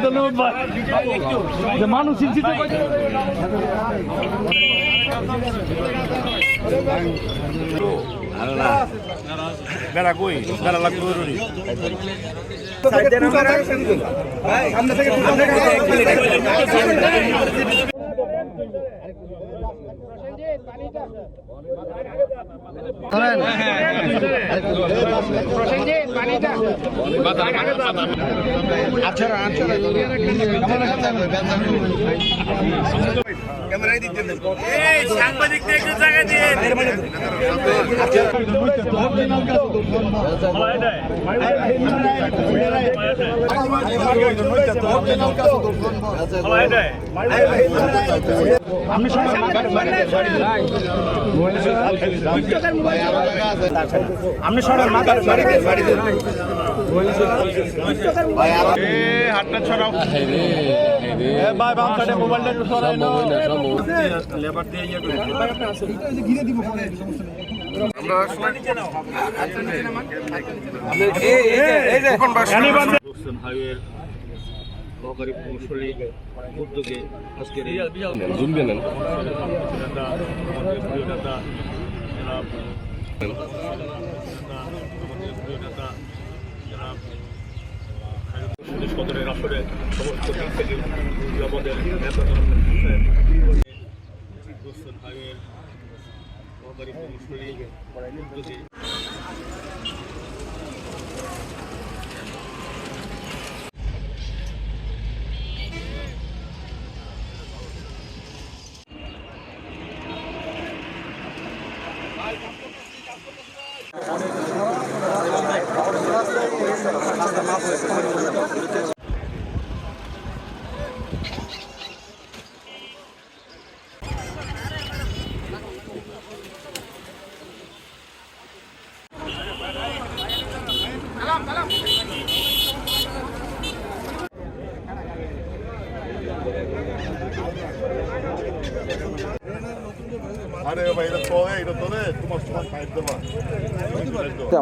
ধন্যবাদ ভাই। মানুষ চিন্তিত বেড়া কই বেড়া লাগবে সাংবাদিকদের একটু জায়গা দিয়ে আপনি হাতটা ছড়াও ভাই বাম সাইডে মোবাইলটা একটু সরাই নাও লেবার দিয়ে ইয়ে করে ঘিরে দিব আমরা হাইওয়ের সহকারী প্রকৌশলী উদ্যোগে আজকের জুমবে নেন সদরের আসরে সমস্ত দিক থেকে আমাদের নেতা হাইওয়ের সহকারী প্রকৌশলী উদ্যোগে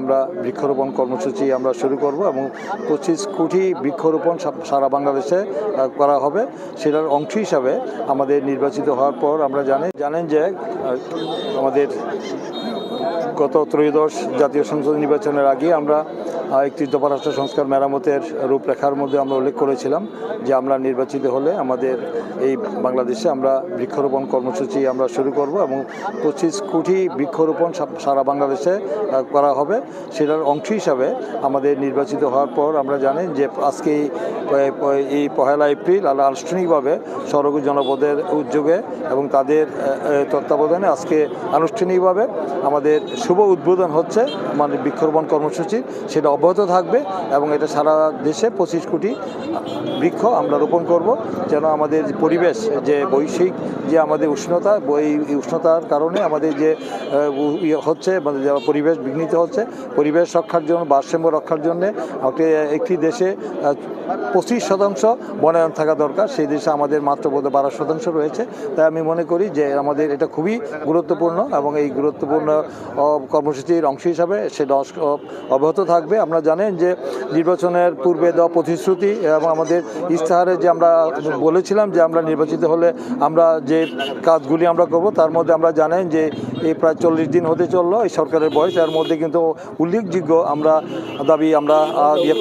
আমরা বৃক্ষরোপণ কর্মসূচি আমরা শুরু করব এবং 25 কোটি বৃক্ষরোপণ সারা বাংলাদেশে করা হবে। সেটার অংশ হিসাবে আমাদের নির্বাচিত হওয়ার পর আমরা জানেন যে আমাদের গত ত্রয়োদশ জাতীয় সংসদ নির্বাচনের আগে আমরা একটি দফা রাষ্ট্র সংস্কার মেরামতের রূপরেখার মধ্যে আমরা উল্লেখ করেছিলাম যে আমরা নির্বাচিত হলে আমাদের এই বাংলাদেশে আমরা বৃক্ষরোপণ কর্মসূচি আমরা শুরু করব এবং 25 কোটি বৃক্ষরোপণ সারা বাংলাদেশে করা হবে। সেটার অংশ হিসাবে আমাদের নির্বাচিত হওয়ার পর আমরা জানি যে আজকে এই 1 এপ্রিল আনুষ্ঠানিকভাবে সড়ক জনপদের উদ্যোগে এবং তাদের তত্ত্বাবধানে আজকে আনুষ্ঠানিকভাবে আমাদের শুভ উদ্বোধন হচ্ছে মানে বৃক্ষরোপণ কর্মসূচি। সেটা অব্যাহত থাকবে এবং এটা সারা দেশে 25 কোটি বৃক্ষ আমরা রোপণ করব, যেন আমাদের পরিবেশ যে বৈশ্বিক যে আমাদের উষ্ণতা, এই উষ্ণতার কারণে আমাদের যে হচ্ছে পরিবেশ বিঘ্নিত হচ্ছে, পরিবেশ রক্ষার জন্য, ভারসাম্য রক্ষার জন্য একটি দেশে 25% বনায়ন থাকা দরকার। সেই দেশে আমাদের মাত্র বোধহয় 12% রয়েছে। তাই আমি মনে করি যে আমাদের এটা খুবই গুরুত্বপূর্ণ এবং এই গুরুত্বপূর্ণ কর্মসূচির অংশ হিসাবে সেটা অব্যাহত থাকবে। আমরা জানেন যে নির্বাচনের পূর্বে দেওয়া প্রতিশ্রুতি এবং আমাদের ইস্তাহারে যে আমরা বলেছিলাম যে আমরা নির্বাচিত হলে আমরা যে কাজগুলি আমরা করব, তার মধ্যে আমরা জানেন যে এই প্রায় 40 দিন হতে চললো এই সরকারের বয়স। এর মধ্যে কিন্তু উল্লেখযোগ্য আমরা দাবি আমরা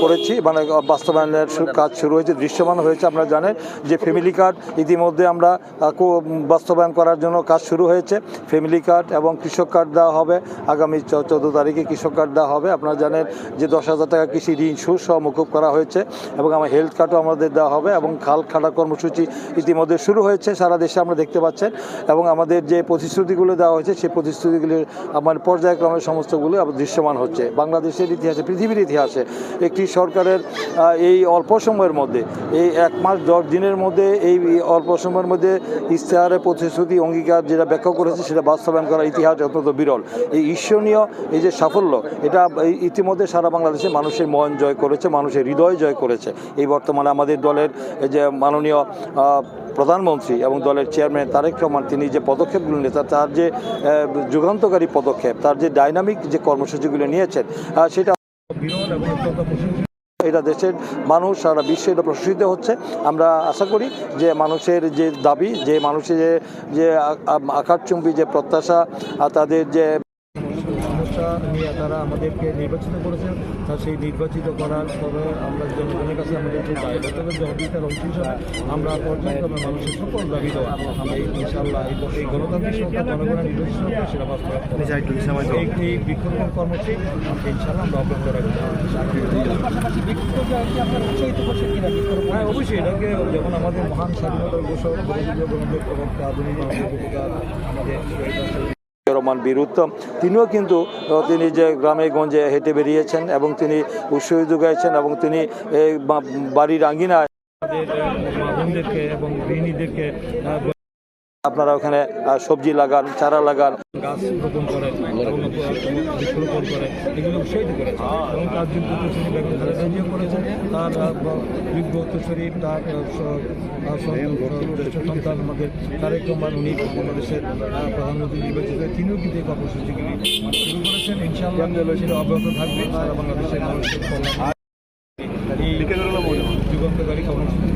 করেছি, মানে বাস্তবায়নের কাজ শুরু হয়েছে, দৃশ্যমান হয়েছে। আপনারা জানেন যে ফ্যামিলি কার্ড ইতিমধ্যে আমরা বাস্তবায়ন করার জন্য কাজ শুরু হয়েছে। ফ্যামিলি কার্ড এবং কৃষক কার্ড দেওয়া হবে আগামী 14 তারিখে কৃষক কার্ড দেওয়া হবে। আপনারা জানেন যে 10,000 টাকা কৃষি ঋণ সুদ সহ মকুব করা হয়েছে এবং আমার হেলথ কার্ডও আমাদের দেওয়া হবে এবং খাল খাটা কর্মসূচি ইতিমধ্যে শুরু হয়েছে সারা দেশে, আমরা দেখতে পাচ্ছেন। এবং আমাদের যে প্রতিশ্রুতিগুলো দেওয়া হয়েছে সেই প্রতিশ্রুতিগুলি আমার পর্যায়ক্রমে সমস্তগুলো দৃশ্যমান হচ্ছে। বাংলাদেশের ইতিহাসে, পৃথিবীর ইতিহাসে একটি সরকারের এই অল্প সময়ের মধ্যে, এই 1 মাস 10 দিনের মধ্যে, এই অল্প সময়ের মধ্যে ইস্তেহারে প্রতিশ্রুতি অঙ্গীকার যেটা ব্যাখ্যা করেছে সেটা বাস্তবায়ন করা ইতিহাস অত্যন্ত বিরল। এই ঈর্ষণীয় এই যে সাফল্য, এটা ইতিমধ্যে সারা বাংলাদেশে মানুষের মন জয় করেছে, মানুষের হৃদয় জয় করেছে। এই বর্তমানে আমাদের দলের যে মাননীয় প্রধানমন্ত্রী এবং দলের চেয়ারম্যান তারেক রহমান, তিনি যে পদক্ষেপগুলো নিয়েছেন, তার যে যুগান্তকারী পদক্ষেপ, তার যে ডাইনামিক যে কর্মসূচিগুলো নিয়েছেন, সেটা বিরল এবং এটা দেশের মানুষ সারা বিশ্বে এটা প্রশংসিত হচ্ছে। আমরা আশা করি যে মানুষের যে দাবি, যে মানুষের যে আকাশচুম্বী যে প্রত্যাশা, তাদের যে সমস্যা নিয়ে তারা আমাদেরকে নির্বাচিত করেছেন, তা সেই নির্বাচিত করার পরে আমরা জনগণের কাছে আমাদের যে দায়বদ্ধতার জবাবদিহিতার অংশ হিসাবে আমরা পর্যায়ক্রমে মানুষের সকল দাবি দেওয়া আমরা ইনশাআল্লাহ এই গণতান্ত্রিক সংস্থা জনগণের নির্বাচিত হবে সেটা বাস্তবায়ন এই বৃক্ষরোপণ কর্মসূচি ইনশাআল্লাহ আমরা অব্যাহত রাখবো। হ্যাঁ, অবশ্যই এটাকে যখন আমাদের মহান স্বাধীনতার ঘোষক প্রবক্তা আধুনিক আমাদের রহমান বীর উত্তম, তিনিও কিন্তু তিনি যে গ্রামে গঞ্জে হেঁটে বেরিয়েছেন এবং তিনি উৎসাহ যোগাইছেন এবং তিনি এই বাড়ির আঙ্গিনায় বোনদেরকে এবং গৃহিণীদেরকে আপনারা ওখানে সবজি লাগান, চারা লাগান, গাছ রোপণ করেন, বৃক্ষরোপণ করেন, এগুলো উৎসাহিত করেছেন এবং তার যোগ্য উত্তরসূরি বেগম খালেদা জিয়া করেছেন, তার যোগ্য উত্তরসূরি তার সন্তান আমাদের তারেক রহমান, উনি বাংলাদেশের প্রধানমন্ত্রী নির্বাচিত হয়ে তিনিও কিন্তু এই কর্মসূচিগুলি শুরু করেছেন। ইনশাআল্লাহ সেটা অব্যাহত থাকবে সারা বাংলাদেশের মানুষের কল্যাণ এই যুগান্তকারী কর্মসূচি।